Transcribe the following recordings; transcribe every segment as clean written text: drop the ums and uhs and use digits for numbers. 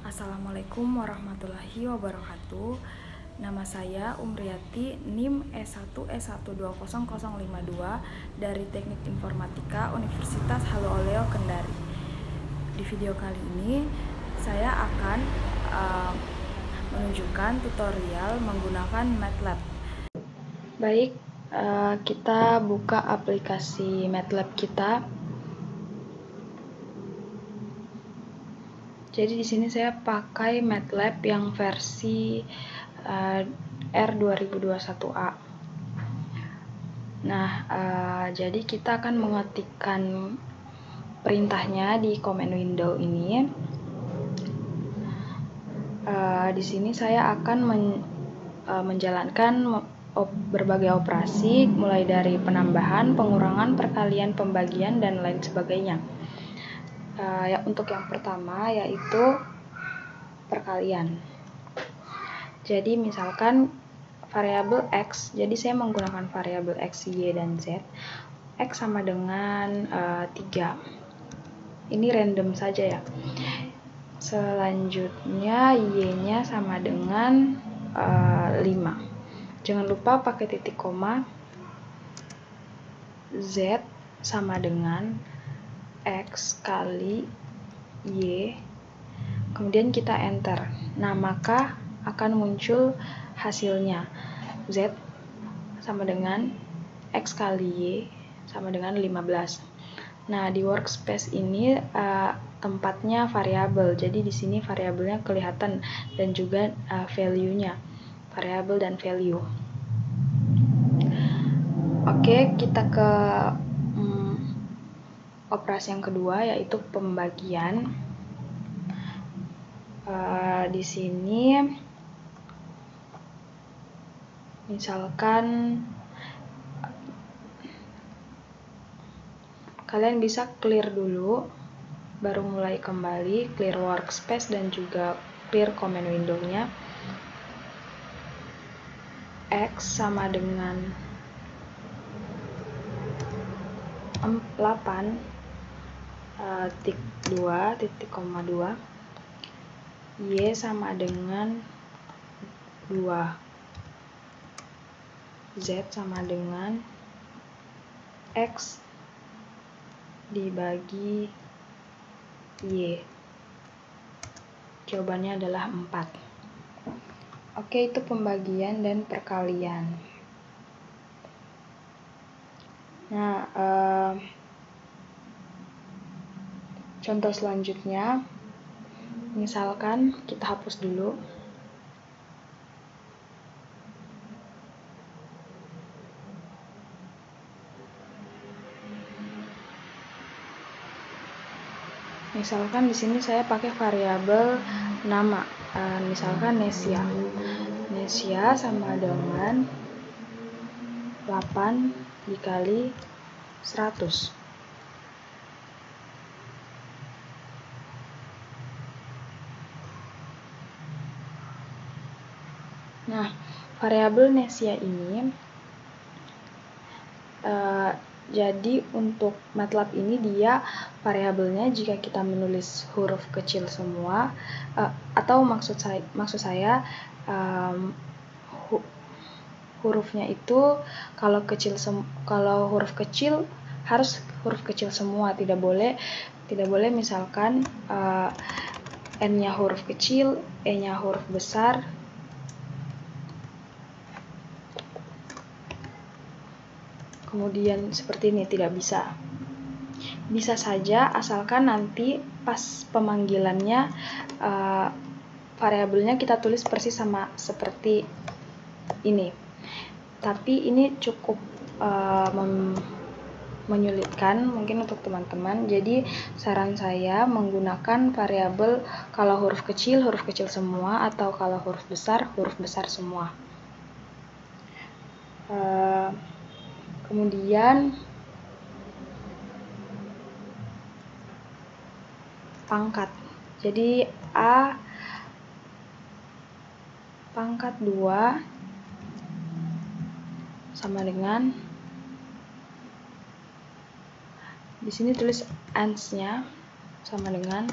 Assalamualaikum warahmatullahi wabarakatuh. Nama saya Umriyati, NIM E1S1200052 dari Teknik Informatika Universitas Haluoleo Kendari. Di video kali ini saya akan menunjukkan tutorial menggunakan MATLAB. Baik, kita buka aplikasi MATLAB kita. Jadi di sini saya pakai MATLAB yang versi R2021A. Nah, jadi kita akan mengetikkan perintahnya di command window ini. Di sini saya akan menjalankan berbagai operasi, mulai dari penambahan, pengurangan, perkalian, pembagian, dan lain sebagainya. Untuk yang pertama yaitu perkalian. Jadi misalkan variabel X, jadi saya menggunakan variabel X, Y, dan Z. X sama dengan 3. Ini random saja ya. Selanjutnya Y-nya sama dengan 5. Jangan lupa pakai titik koma. Z sama dengan X kali Y, kemudian kita enter. Nah, maka akan muncul hasilnya. Z sama dengan X kali Y sama dengan 15. Nah, di workspace ini tempatnya variabel. Jadi di sini variabelnya kelihatan dan juga value-nya. Variabel dan value. Oke, kita ke operasi yang kedua yaitu pembagian. Di sini misalkan kalian bisa clear dulu baru mulai kembali, clear workspace dan juga clear command window-nya. X sama dengan 8,2, Y sama dengan 2, Z sama dengan X dibagi Y. Jawabannya adalah 4. Oke, itu pembagian dan perkalian. Nah, contoh selanjutnya, misalkan kita hapus dulu. Misalkan di sini saya pakai variabel nama, misalkan Nesia. Nesia sama dengan 8 dikali 100. Nah, variabel Nesia ini jadi untuk MATLAB ini dia variabelnya jika kita menulis huruf kecil semua, atau maksud saya hurufnya itu kalau huruf kecil harus huruf kecil semua, tidak boleh misalkan N-nya huruf kecil, E-nya huruf besar. Kemudian seperti ini, tidak bisa. Bisa saja asalkan nanti pas pemanggilannya variabelnya kita tulis persis sama seperti ini. Tapi ini cukup menyulitkan mungkin untuk teman-teman. Jadi saran saya menggunakan variabel kalau huruf kecil semua, atau kalau huruf besar semua. Kemudian pangkat. Jadi A pangkat 2 sama dengan, di sini tulis ans-nya sama dengan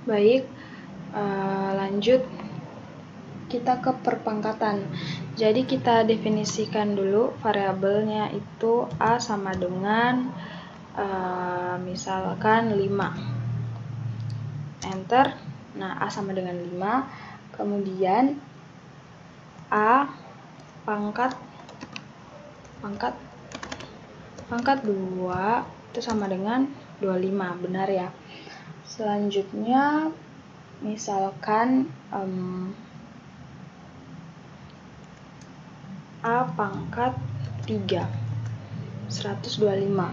Baik, lanjut kita ke perpangkatan. Jadi kita definisikan dulu variabelnya itu A sama dengan misalkan 5. Enter. Nah, A sama dengan 5. Kemudian A pangkat 2 itu sama dengan 25. Benar ya. Selanjutnya misalkan A pangkat 3 125.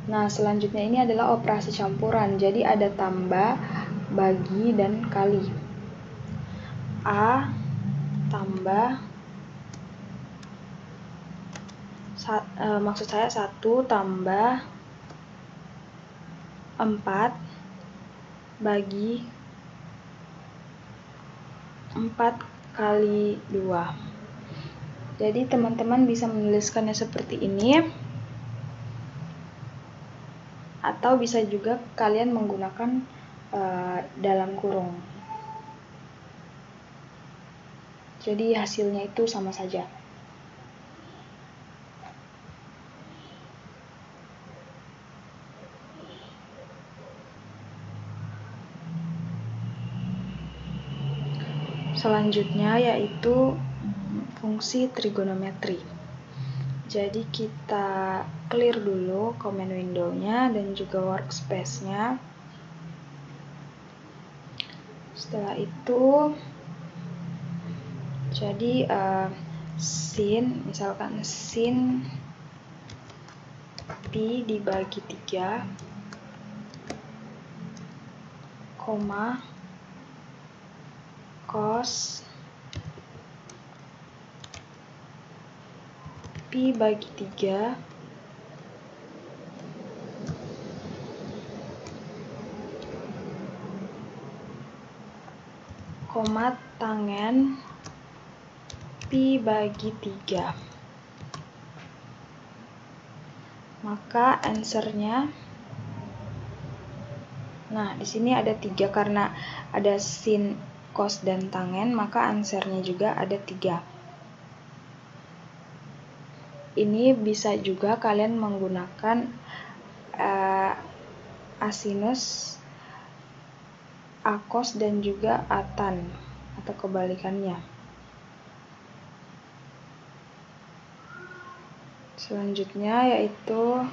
Nah, selanjutnya ini adalah operasi campuran. Jadi ada tambah, bagi, dan kali. A tambah maksud saya 1 tambah 4 bagi 4 kali 2. Jadi teman-teman bisa menuliskannya seperti ini, atau bisa juga kalian menggunakan dalam kurung. Jadi hasilnya itu sama saja. Selanjutnya yaitu fungsi trigonometri. Jadi kita clear dulu command window-nya dan juga workspace-nya. Setelah itu, jadi sin, misalkan sin pi dibagi 3, koma, cos pi bagi 3 koma tangen pi bagi 3. Maka answer-nya, nah di sini ada 3 karena ada sin, cos, dan tangen, maka answer-nya juga ada 3. Ini bisa juga kalian menggunakan asinus, akos, dan juga atan atau kebalikannya. Selanjutnya yaitu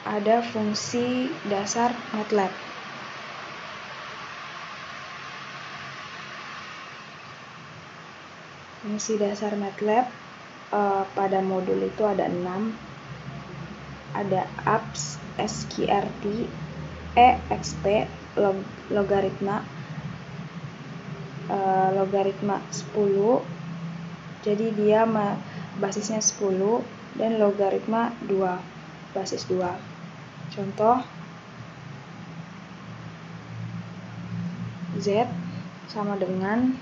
ada fungsi dasar MATLAB. Fungsi dasar MATLAB pada modul itu ada 6. Ada abs, sqrt, exp, logaritma, logaritma 10. Jadi dia basisnya 10 dan logaritma 2, basis 2. Contoh, Z sama dengan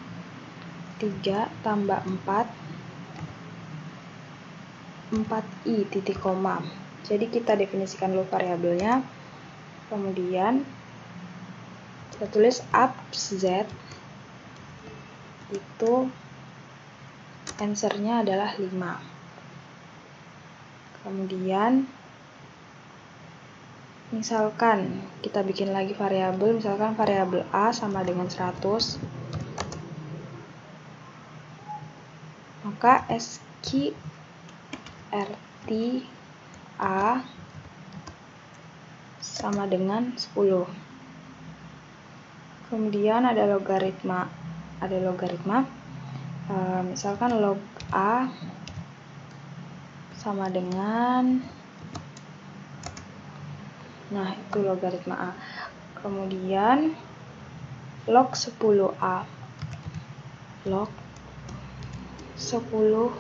3 tambah 4i titik koma. Jadi kita definisikan dulu variabelnya. Kemudian kita tulis abs Z itu answer-nya adalah 5. Kemudian misalkan kita bikin lagi variabel, misalkan variabel A sama dengan 100, maka sqrt A sama dengan 10. Kemudian ada logaritma, misalkan log A sama dengan, nah itu logaritma A. Kemudian log 10A, log 10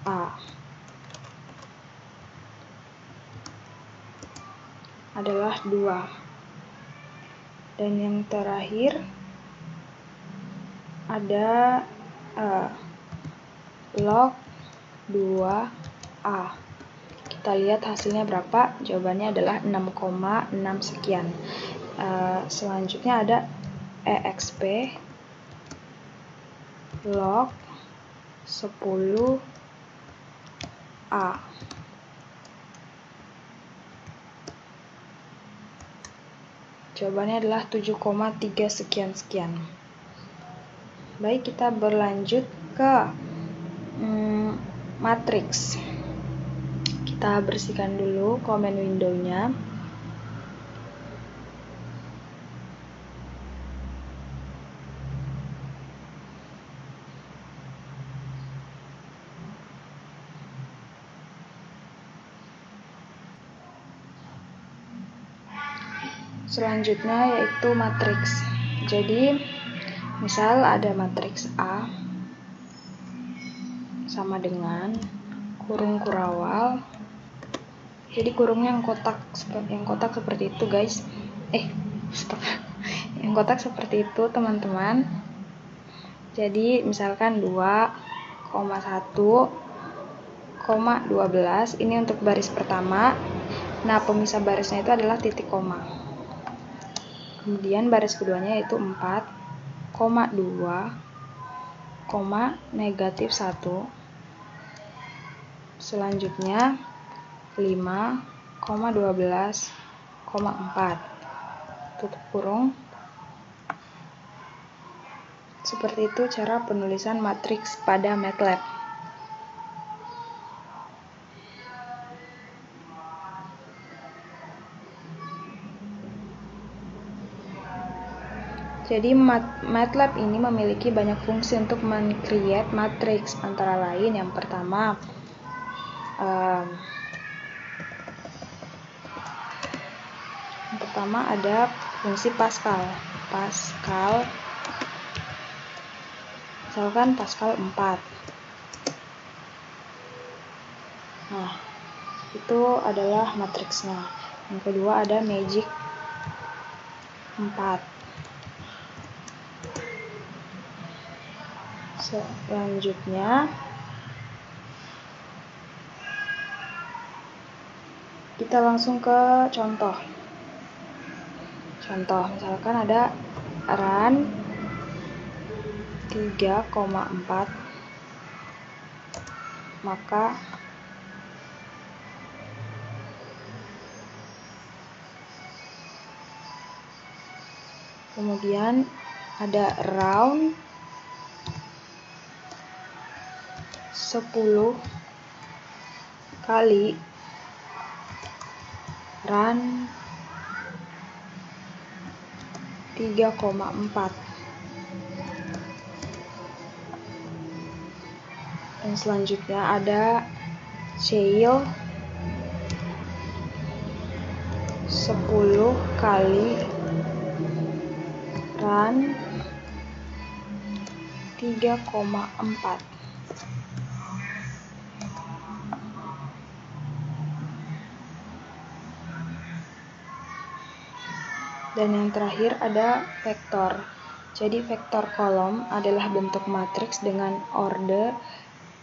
A adalah 2. Dan yang terakhir ada log 2A. Kita lihat hasilnya berapa. Jawabannya adalah 6,6 sekian. Selanjutnya ada EXP log 10A. Jawabannya adalah 7,3 sekian-sekian. Baik, kita berlanjut ke matriks. Kita bersihkan dulu comment window-nya. Selanjutnya yaitu matriks. Jadi, misal ada matriks A sama dengan kurung kurawal. Jadi kurungnya yang kotak seperti itu, guys. Stop. Yang kotak seperti itu, teman-teman. Jadi, misalkan 2,1,12 ini untuk baris pertama. Nah, pemisah barisnya itu adalah titik koma. Kemudian baris keduanya yaitu 4,2, -1. Selanjutnya 5,12,4. Tutup kurung. Seperti itu cara penulisan matriks pada MATLAB. Jadi MATLAB ini memiliki banyak fungsi untuk men-create matriks, antara lain yang pertama ada fungsi Pascal. Misalkan Pascal 4. Nah, itu adalah matriksnya. Yang kedua ada Magic 4. Selanjutnya kita langsung ke contoh. Misalkan ada run 3,4, maka kemudian ada round 10 kali run 3,4. Dan selanjutnya ada Ceil 10 kali run 3,4. Dan yang terakhir ada vektor. Jadi vektor kolom adalah bentuk matriks dengan orde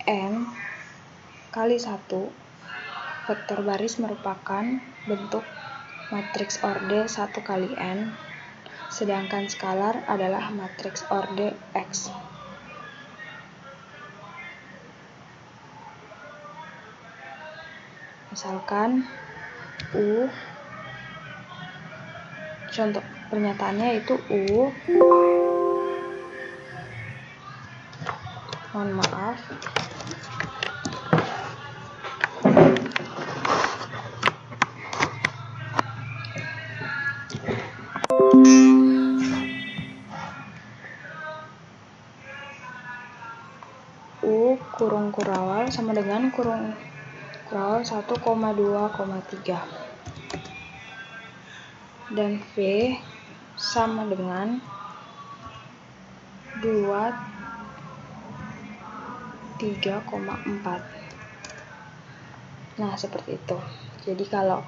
n kali 1. Vektor baris merupakan bentuk matriks orde 1 kali n. Sedangkan skalar adalah matriks orde x. Misalkan U, contoh pernyataannya itu U, mohon maaf, U kurung kurawal sama dengan kurung kurawal 1,2,3, dan V sama dengan 23,4. Nah, seperti itu. Jadi kalau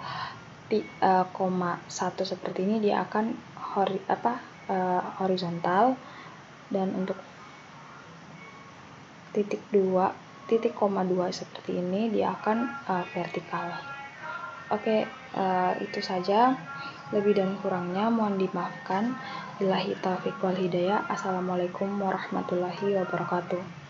koma 1 seperti ini dia akan horizontal, dan untuk titik 2 titik koma 2 seperti ini, dia akan vertikal. Oke, itu saja. Lebih dan kurangnya mohon dimaafkan. Billahi taufiq wal hidayah. Assalamualaikum warahmatullahi wabarakatuh.